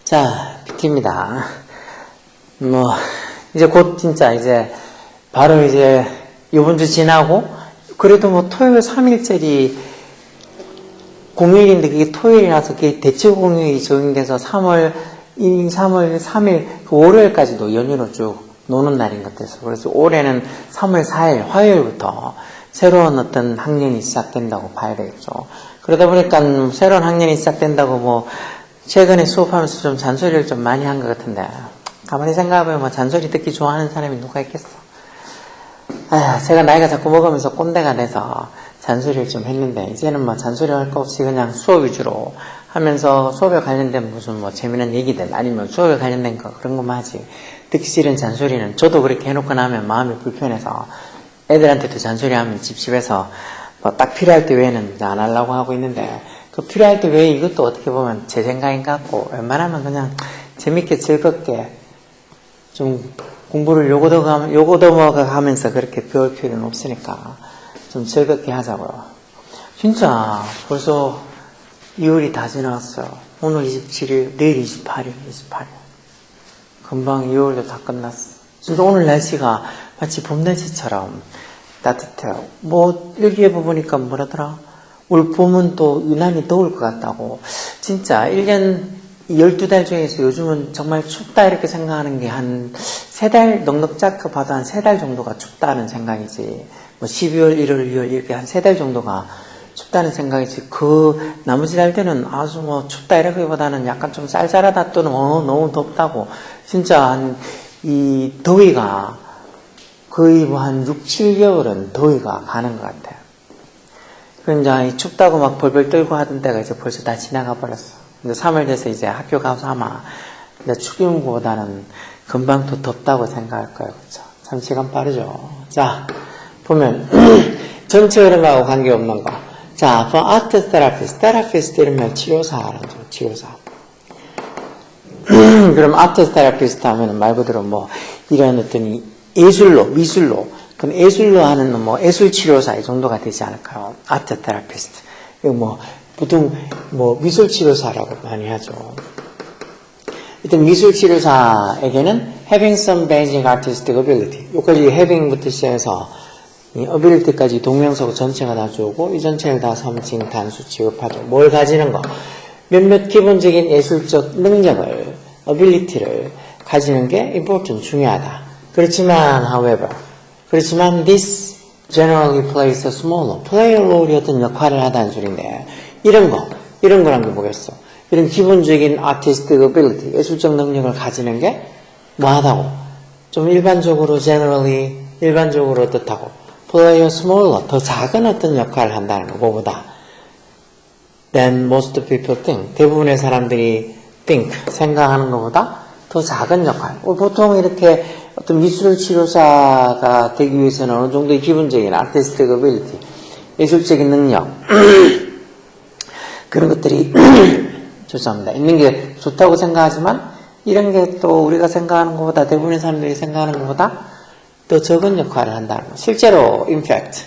자, PT입니다. 이제 곧 진짜 이제 바로 이제 이번 주 지나고, 그래도 토요일 3일짜리 공휴일인데 그게 토요일이라서 그게 대체 공휴일이 적용돼서 3월 1일, 3월 3일, 그 월요일까지도 연휴로 쭉 노는 날인 것 같아서. 그래서 올해는 3월 4일, 화요일부터 새로운 어떤 학년이 시작된다고 봐야 되겠죠. 그러다 보니까 새로운 학년이 시작된다고 최근에 수업하면서 좀 잔소리를 좀 많이 한 것 같은데, 가만히 생각해보면 잔소리 듣기 좋아하는 사람이 누가 있겠어. 제가 나이가 자꾸 먹으면서 꼰대가 돼서 잔소리를 좀 했는데, 이제는 잔소리 할 거 없이 그냥 수업 위주로 하면서 수업에 관련된 무슨 재미난 얘기들 아니면 수업에 관련된 거 그런 것만 하지, 듣기 싫은 잔소리는 저도 그렇게 해놓고 나면 마음이 불편해서 애들한테도 잔소리하면 찝찝해서 딱 필요할 때 외에는 안 하려고 하고 있는데, 그 필요할 때 외에 이것도 어떻게 보면 제 생각인 것 같고, 웬만하면 그냥 재밌게 즐겁게 좀 공부를 요거도 가면서 그렇게 배울 필요는 없으니까 좀 즐겁게 하자고요. 진짜 벌써 2월이 다 지나갔어요. 오늘 27일, 내일 28일. 금방 2월도 다 끝났어. 진짜 오늘 날씨가 마치 봄 날씨처럼 따뜻해요. 일기에 보니까 뭐라더라? 올 봄은 또 유난히 더울 것 같다고. 진짜 1년 12달 중에서 요즘은 정말 춥다 이렇게 생각하는 게 한 3달 넉넉잡고 봐도 한 3달 정도가 춥다는 생각이지, 12월, 1월, 2월 이렇게 한 3달 정도가 춥다는 생각이지, 그 나머지 달들은 아주 춥다 이렇게보다는 약간 좀 쌀쌀하다 또는 너무 덥다고. 진짜 이 더위가 거의 한 6, 7개월은 더위가 가는 것 같아요. 그러니까 춥다고 벌벌 떨고 하던 때가 이제 벌써 다 지나가 버렸어. 이제 3월 돼서 이제 학교 가서 아마 추운 것보다는 금방 더 덥다고 생각할 거예요. 그렇죠? 참 시간 빠르죠. 자, 보면 전체 흐름하고 관계없는 거. 자, for art therapist. therapist 이러면 치료사라죠. 치료사. 그럼 art therapist 하면 말 그대로 이런 어떤 예술로, 미술로, 그럼 예술로 하는 예술 치료사 이 정도가 되지 않을까요? art therapist. 이거 보통 미술 치료사라고 많이 하죠. 일단 미술 치료사에게는 having some basic artistic ability. 여기까지 having부터 시작해서 이 ability까지 동명사고 전체가 다 주어고, 이 전체를 다 섬칭 단수 취급하죠. 뭘 가지는 거? 몇몇 기본적인 예술적 능력을, ability를 가지는 게 important, 중요하다. 그렇지만 this generally plays a smaller, play a role이 어떤 역할을 하다는 소리인데, 이런 거란 게 뭐겠어? 이런 기본적인 artistic ability, 예술적 능력을 가지는 게 뭐하다고? 좀 일반적으로 뜻하고, play a smaller, 더 작은 어떤 역할을 한다는 거, 뭐보다? than most people think. 대부분의 사람들이 생각하는 것보다 더 작은 역할. 보통 이렇게 어떤 미술 치료사가 되기 위해서는 어느 정도의 기본적인 artistic ability, 예술적인 능력, 그런 것들이 죄송합니다. 있는 게 좋다고 생각하지만, 이런 게 또 우리가 생각하는 것보다, 대부분의 사람들이 생각하는 것보다 더 적은 역할을 한다는 거. 실제로 in fact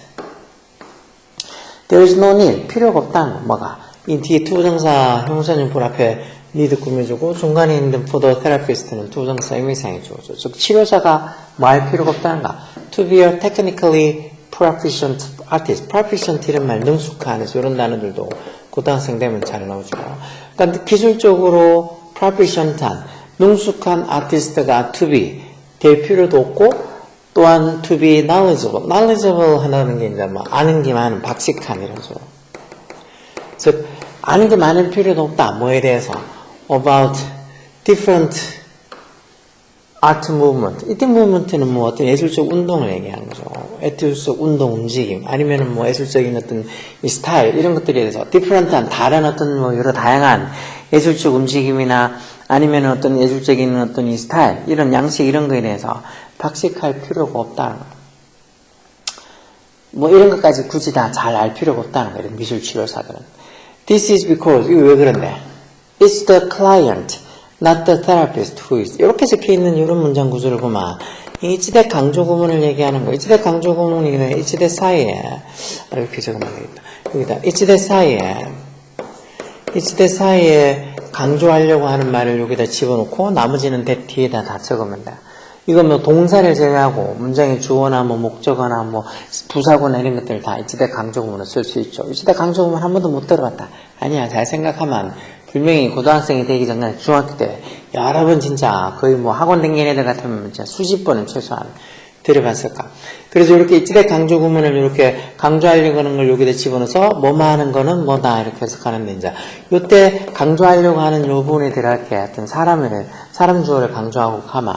there is no need, 필요가 없다는 거. 뭐가? 이 뒤에 투부정사 형용사용법 앞에 need 꾸며주고, 중간에 있는 for the therapist는 투부정사 의미상해 주어져. 즉 치료사가 할 필요가 없다는가? to be a technically proficient artist. proficient 이런 말 능숙한, 이런 단어들도 고등학생 되면 잘 나오죠. 그러니까 기술적으로 proficient한, 능숙한 아티스트가 to be 될 필요도 없고, 또한 to be knowledgeable 하다는 게 이제 아는 게 많은, 박식한 이런 소. 즉 아는 게 많은 필요도 없다. 뭐에 대해서? about different art movement. 이때 movement는 어떤 예술적 운동을 얘기하는 거죠. 예술적 운동, 움직임, 아니면은 예술적인 어떤 이 스타일, 이런 것들에 대해서 different한, 다른 어떤 여러 다양한 예술적 움직임이나 아니면 어떤 예술적인 어떤 이 스타일, 이런 양식, 이런 거에 대해서 박식할 필요가 없다는 거예요. 이런 것까지 굳이 다 잘 알 필요가 없다는 거예요. 미술 치료사들은. This is because, 이거 왜 그런데? It's the client, not the therapist who is. 이렇게 적혀있는 이런 문장 구조를 보면, 이치대 강조 구문을 얘기하는 거. 이치대 강조 구문이 이치대 사이에, 이렇게 적으면 되겠다. 여기다, 이치대 사이에 강조하려고 하는 말을 여기다 집어넣고, 나머지는 대 뒤에다 다 적으면 돼. 이건 뭐 동사를 제외하고, 문장의 주어나 뭐 목적어나 뭐 부사구나 이런 것들 다 이치대 강조 구문을 쓸 수 있죠. 이치대 강조 구문 한 번도 못 들어봤다. 아니야, 잘 생각하면, 분명히 고등학생이 되기 전에 중학교 때 여러 번 진짜 거의 뭐 학원 댕긴 애들 같으면 진짜 수십 번은 최소한 들어봤을까. 그래서 이렇게 이치대 강조 구문을 이렇게 강조하려고 하는 걸 여기다 집어넣어서 뭐뭐 하는 거는 뭐다 이렇게 해석하는데 이제 요때 강조하려고 하는 요 부분에 들어갈게 어떤 사람 주어를 강조하고 가마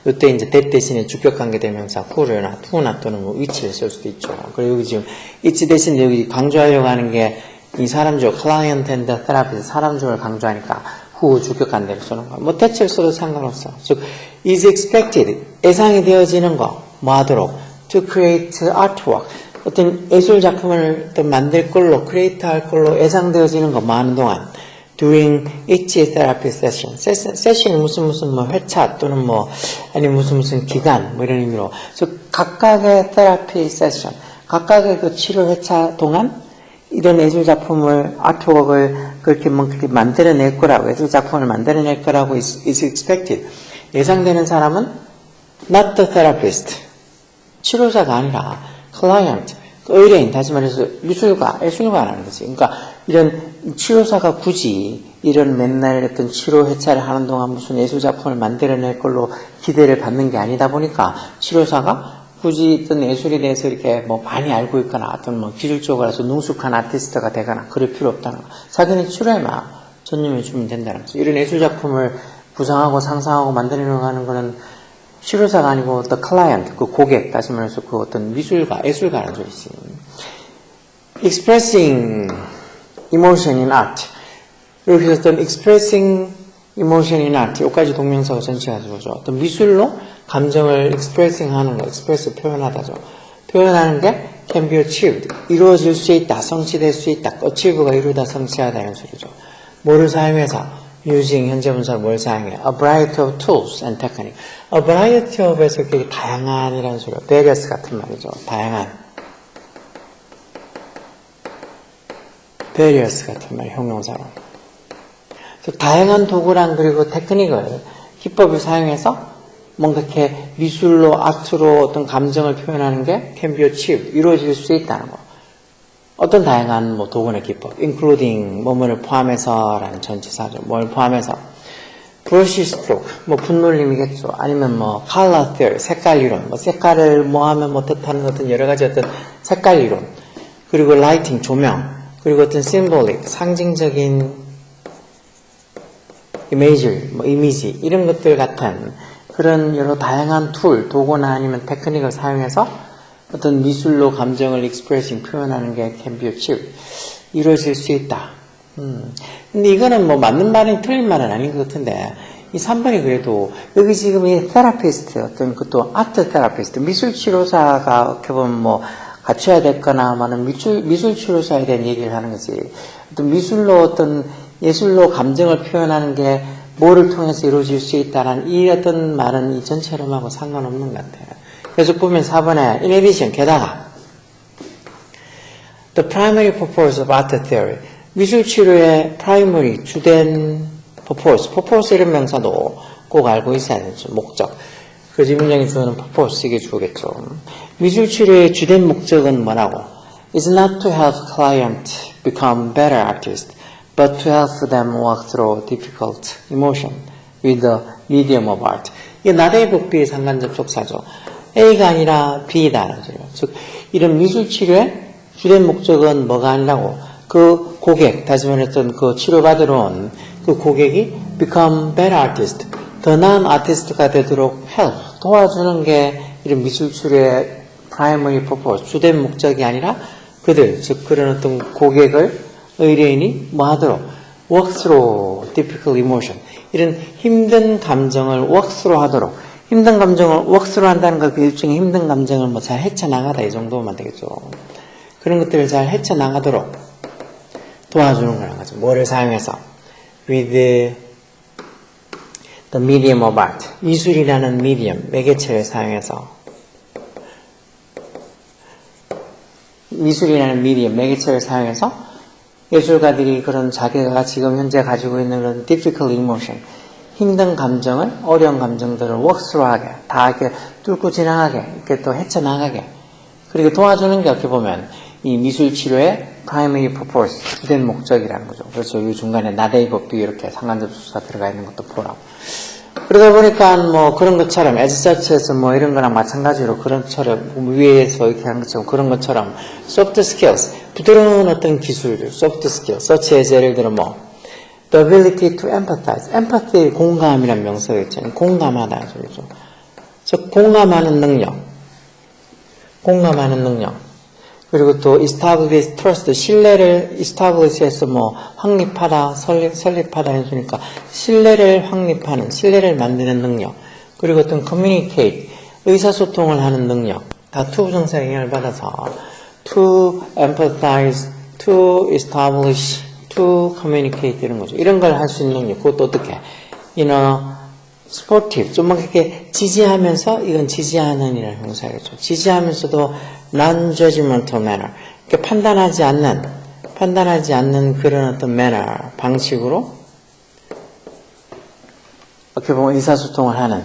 요때 이제 that 대신에 주격관계 대명사 who나 to나 또는 뭐 which를 쓸 수도 있죠. 그리고 여기 지금 이치 대신 여기 강조하려고 하는 게 이 사람 주어, client and therapist, 사람 주어를 강조하니까 who 주격관계를 쓰는 거. 뭐 대체를 써도 상관없어. 즉, is expected, 예상이 되어지는 거, 뭐 하도록, to create artwork, 어떤 예술 작품을 어떤 만들 걸로, create 할 걸로 예상되어지는 거, 뭐 하는 동안, during each therapy session. 세션이 무슨 뭐 회차 또는 뭐, 아니 무슨 기간, 뭐 이런 의미로. 즉, 각각의 therapy session, 각각의 그 치료 회차 동안 이런 예술작품을, 아트웍을 그렇게 만들어낼 거라고, 예술작품을 만들어낼 거라고 is expected. 예상되는 사람은 not the therapist. 치료자가 아니라 client, 의뢰인, 다시 말해서 예술가라는 거지. 그러니까 이런 치료사가 굳이 이런 맨날 어떤 치료 회차를 하는 동안 무슨 예술작품을 만들어낼 걸로 기대를 받는 게 아니다 보니까 치료사가 굳이 어떤 예술에 대해서 이렇게 뭐 많이 알고 있거나 어떤 뭐 기술적으로 해서 능숙한 아티스트가 되거나 그럴 필요 없다는 거. 자기는 치료에만 전념해 주면 된다는 거죠. 이런 예술작품을 구상하고 상상하고 만들어내려고 하는 거는 치료사가 아니고 the client, 그 고객, 다시 말해서 그 어떤 예술가라는 소리지. expressing emotion in art. 여기서 어떤 expressing emotion in art, 여기까지 동명사가 전체가 들어오죠. 어떤 미술로 감정을 expressing 하는 거, express 표현하다죠. 표현하는 게 can be achieved, 이루어질 수 있다, 성취될 수 있다, achieve가 이루다, 성취하다 이런 소리죠. 뭐를 사용해서? using, 현재 분사를 뭘 사용해? a variety of tools and technique. a variety of에서 이렇게 다양한이라는 소리요. various 같은 말이죠. 다양한. various 같은 말, 형용사로. 다양한 도구랑 그리고 테크닉을, 기법을 사용해서 뭔가 이렇게 미술로, 아트로 어떤 감정을 표현하는 게 can be achieved, 이루어질 수 있다는 거. 어떤 다양한 뭐 도구나 기법, including, 뭐뭐를 포함해서라는 전치사죠. 뭘 포함해서. brush stroke, 뭐 붓놀림이겠죠. 아니면 뭐 color theory, 색깔 이론, 뭐 색깔을 뭐 하면 뭐 뜻하는 어떤 여러 가지 어떤 색깔 이론. 그리고 lighting, 조명. 그리고 어떤 symbolic, 상징적인 이미지, 이런 것들 같은 그런 여러 다양한 툴, 도구나 아니면 테크닉을 사용해서 어떤 미술로 감정을 expressing, 표현하는 게 can be achieved, 이루어질 수 있다. 근데 이거는 뭐 맞는 말이 틀린 말은 아닌 것 같은데, 이 3번이 그래도, 여기 지금 이 테라피스트, 어떤 그것도 아트 테라피스트, 미술 치료사가 어떻게 보면 뭐, 갖춰야 됐거나, 하면 미술 치료사에 대한 얘기를 하는 거지. 어떤 미술로 어떤 예술로 감정을 표현하는 게 뭐를 통해서 이루어질 수 있다는 이 어떤 말은 이 전체로하고 상관없는 것 같아요. 그래서 보면 4번에 in addition, 게다가 the primary purpose of art theory, 미술 치료의 primary, 주된 purpose 이런 명사도 꼭 알고 있어야 되죠. 목적. 그래서 이 문장이 주어는 purpose, 이게 주어겠죠. 미술 치료의 주된 목적은 뭐라고? It's not to help client become better artists, but to help them walk through difficult emotion with the medium of art. 이게 나대의 복비의 상관접속사죠. A가 아니라 B다라는 소리예요. 즉, 이런 미술 치료의 주된 목적은 뭐가 아니라고? 그 고객, 다시 말했던 그 치료받으러 온 그 고객이 become better artist, 더 나은 아티스트가 되도록 help, 도와주는 게 이런 미술 치료의 primary purpose, 주된 목적이 아니라 그들, 즉 그런 어떤 고객을 의뢰인이 뭐 하도록 walk through difficult emotion, 이런 힘든 감정을 walk through 하도록, 힘든 감정을 walk through 한다는 것, 그 일종의 힘든 감정을 뭐 잘 헤쳐나가다 이 정도면 되겠죠. 그런 것들을 잘 헤쳐나가도록 도와주는 거라는 거죠. 뭐를 사용해서? with the the medium of art. 미술이라는 medium, 매개체를 사용해서 미술이라는 medium, 매개체를 사용해서 예술가들이 그런 자기가 지금 현재 가지고 있는 그런 difficult emotion, 힘든 감정을, 어려운 감정들을 work through 하게, 다 이렇게 뚫고 지나가게, 이렇게 또 헤쳐나가게, 그리고 도와주는 게 어떻게 보면 이 미술 치료의 primary purpose, 주된 목적이라는 거죠. 그래서 이 중간에 나대입법도 이렇게 상관접수가 들어가 있는 것도 보라고. 그러다 보니까 뭐 그런 것처럼 as such에서 뭐 이런 거랑 마찬가지로 그런 것처럼 위에서 이렇게 한 것처럼 그런 것처럼 soft skills, 부드러운 어떤 기술들, soft skills, such as 예를 들어 뭐 the ability to empathize, empathy 공감이라는 명사가 있잖아요. 공감하다 소리죠. 즉 공감하는 능력, 공감하는 능력. 그리고 또 establish trust, 신뢰를 establish해서 뭐 확립하다, 설립하다 했으니까 신뢰를 확립하는, 신뢰를 만드는 능력. 그리고 어떤 communicate, 의사소통을 하는 능력. 다 to 부정사 영향을 받아서 to empathize, to establish, to communicate 이런 거죠. 이런 걸 할 수 있는 능력. 그것도 어떻게? sportive, 좀 막 이렇게 지지하면서, 이건 지지하는 이라는 형사겠죠. 지지하면서도 non-judgmental manner, 이렇게 판단하지 않는 그런 어떤 manner, 방식으로, 어떻게 보면 의사소통을 하는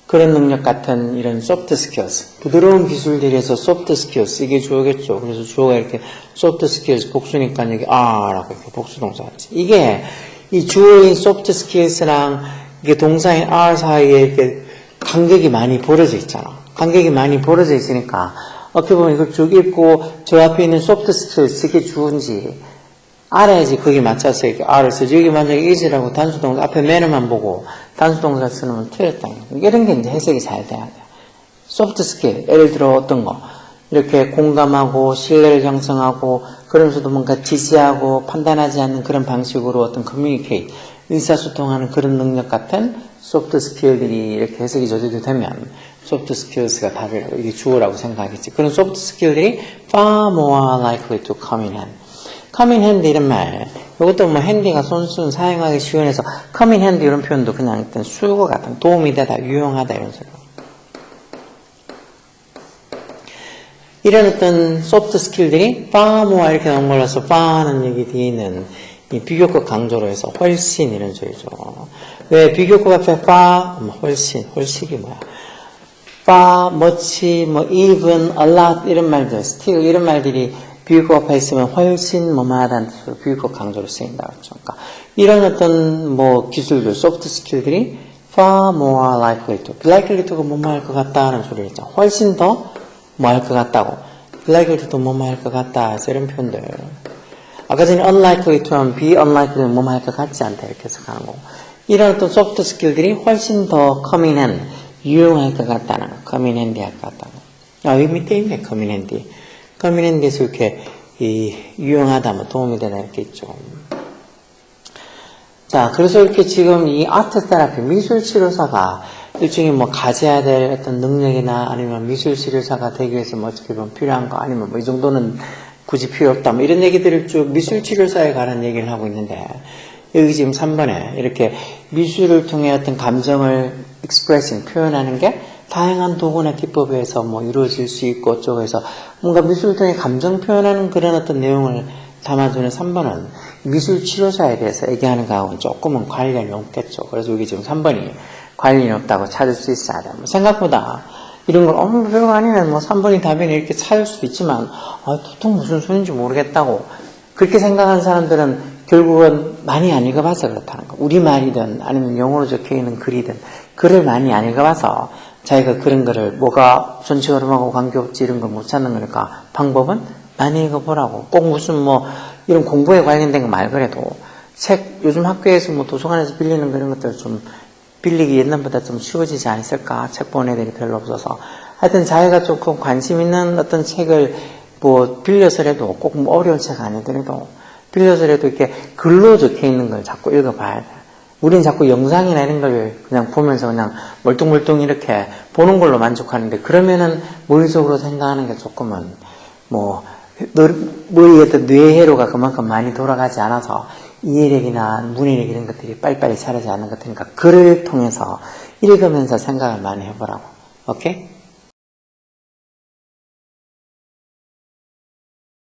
그런 능력 같은 이런 soft skills, 부드러운 기술들에서 soft skills, 이게 주어겠죠. 그래서 주어가 이렇게 soft skills, 복수니까 여기 are라고 이렇게 복수동사 같지. 이게 이 주어인 soft skills랑 이게 동사인 are 사이에 이렇게 간격이 많이 벌어져 있잖아. 간격이 많이 벌어져 있으니까 어떻게 보면 이걸 쭉 읽고 저 앞에 있는 soft skills 이게 주어인지 알아야지 거기 맞춰서 이렇게 are를 쓰지. 여기 만약에 is라고 단수동사 앞에 manner만 보고 단수동사 쓰면 틀렸다. 이런 게 이제 해석이 잘 돼야 돼. soft skill, 예를 들어 어떤 거 이렇게 공감하고 신뢰를 형성하고 그러면서도 뭔가 지지하고 판단하지 않는 그런 방식으로 어떤 communicate, 의사소통하는 그런 능력 같은 soft skill들이 이렇게 해석이 저절로 되면 soft skills가 답이라고, 이게 주어라고 생각하겠지. 그런 soft skill들이 far more likely to come in hand. come in hand 이런 말, 이것도 뭐 handy가 손순 사용하기 쉬운 해서 come in hand 이런 표현도 그냥 일단 수고 같은 도움이 되다, 유용하다 이런 소리. 이런 어떤 soft skill들이 far more 이렇게 나온 걸로서 far는 여기 뒤에 있는 이 비교급 강조로 해서 훨씬 이런 소리죠. 왜 비교급 앞에 far, 뭐 훨씬이 뭐야? far, much, 뭐 even, a lot 이런 말들, still 이런 말들이 비교급 앞에 있으면 훨씬 뭐마다는 뜻으로 비교급 강조로 쓰인다 그렇죠. 그러니까 이런 어떤 뭐 기술들, soft skill들이 far more likely to가 뭐뭐 할 것 같다는 소리겠죠. 훨씬 더 뭐 할 것 같다고. likely to도 뭐뭐 할 것 같다. 이런 표현들. 아까 전에 unlikely to 하면 be unlikely to 뭐뭐 할 것 같지 않다. 이렇게 해석하는 거고. 이런 어떤 소프트 스킬들이 훨씬 더 come in hand, 유용할 것 같다는 거. come in handy 할 것 같다는 거. 여기 밑에 있네, come in handy. come in handy에서 이렇게, 유용하다, 뭐 도움이 되다, 이렇게 있죠. 자, 그래서 이렇게 지금 이 아트 테라피, 미술 치료사가 일종의 뭐 가져야 될 어떤 능력이나 아니면 미술 치료사가 되기 위해서 뭐 어떻게 보면 필요한 거 아니면 뭐 이 정도는 굳이 필요 없다. 뭐 이런 얘기들을 쭉 미술 치료사에 관한 얘기를 하고 있는데 여기 지금 3번에 이렇게 미술을 통해 어떤 감정을 expressing, 표현하는 게 다양한 도구나 기법에 의해서 뭐 이루어질 수 있고 어쩌고 해서 뭔가 미술을 통해 감정 표현하는 그런 어떤 내용을 담아주는 3번은 미술 치료사에 대해서 얘기하는 거하고는 조금은 관련이 없겠죠. 그래서 여기 지금 3번이 관련이 없다고 찾을 수 있어야 돼. 뭐 생각보다 이런 걸 별거 아니면 뭐 3번이 답이네 이렇게 찾을 수도 있지만 도통 무슨 소리인지 모르겠다고 그렇게 생각하는 사람들은 결국은 많이 안 읽어봐서 그렇다는 거. 우리말이든 아니면 영어로 적혀있는 글이든 글을 많이 안 읽어봐서 자기가 그런 거를 뭐가 전체 흐름하고 관계없지 이런 걸 못 찾는 거니까 방법은 많이 읽어보라고. 꼭 무슨 뭐 이런 공부에 관련된 거 말고라도 책 요즘 학교에서 뭐 도서관에서 빌리는 그런 것들 좀 빌리기 옛날보다 좀 쉬워지지 않았을까? 책 보는 애들이 별로 없어서. 하여튼 자기가 조금 관심 있는 어떤 책을 뭐 빌려서라도 꼭 뭐 어려운 책 아니더라도 빌려서라도 이렇게 글로 적혀 있는 걸 자꾸 읽어봐야 돼. 우린 자꾸 영상이나 이런 걸 그냥 보면서 그냥 멀뚱멀뚱 이렇게 보는 걸로 만족하는데 그러면은 머릿속으로 생각하는 게 조금은 뭐 머리에 어떤 뇌회로가 그만큼 많이 돌아가지 않아서 이해력이나 문해력 이런 것들이 빨리빨리 자라지 않는 것 같으니까 글을 통해서 읽으면서 생각을 많이 해보라고. 오케이?